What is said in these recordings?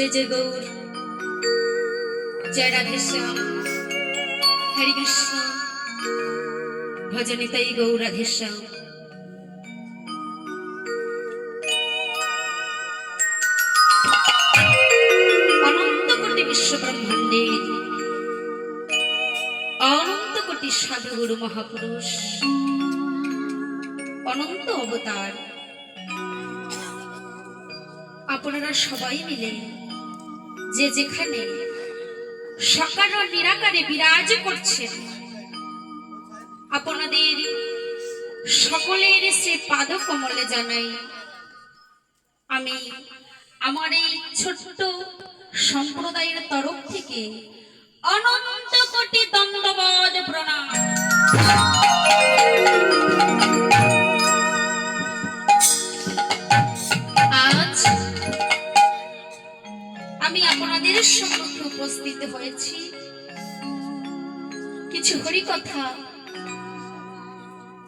जय जय गौर जय राधे श्याम हरे कृष्ण भजनिताई गौर राधे श्याम। अनंत कोटि विश्व ब्रह्मांडे अनंत कोटि साधु गुरु महापुरुष अनंत अवतार আপনারা সবাই মিলে যে যেখানে সাকার ও নিরাকারে বিরাজ করছেন আপনাদের সকলের শ্রী পাদ কমলে জানাই আমি আমার এই ছোট্ট সম্প্রদায়ের তরফ থেকে অনন্ত কোটি দণ্ডবত প্রণাম। আমি আপনাদের সম্মুখে উপস্থিত হয়েছি কিছু হরি কথা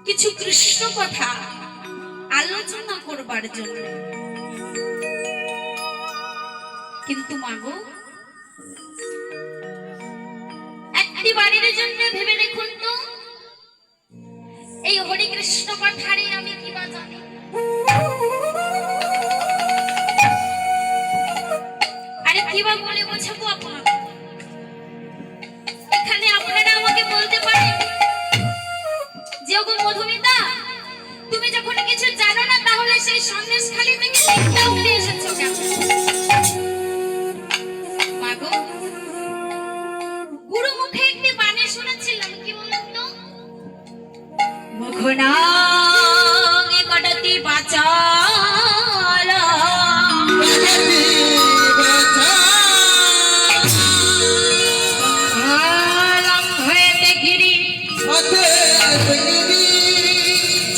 কিছু কৃষ্ণ কথা আলোচনা করবার জন্য। কিন্তু মাগো একটি বাড়ির জন্য ভেবে দেখুন তো এই হরি কৃষ্ণ কথারে আমি কি বা জানি। কিবা বলে বোঝাবো আপনাকে? এখানে আপনারা আমাকে বলতে পারেন যে ওগো মধুমিতা তুমি যখন কিছু জানো না তাহলে সেই সন্দেশখালী থেকে লিখটা উঠে এসেছো কেন? মাগো গুরু মুখে একটি বাণী শুনেছিলাম, কি বলেন তো? মুখনা কটাতি বাঁচা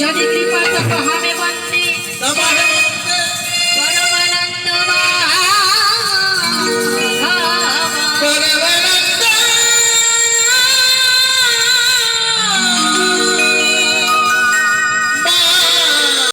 যদি কৃপা তো কহাবে বন্দে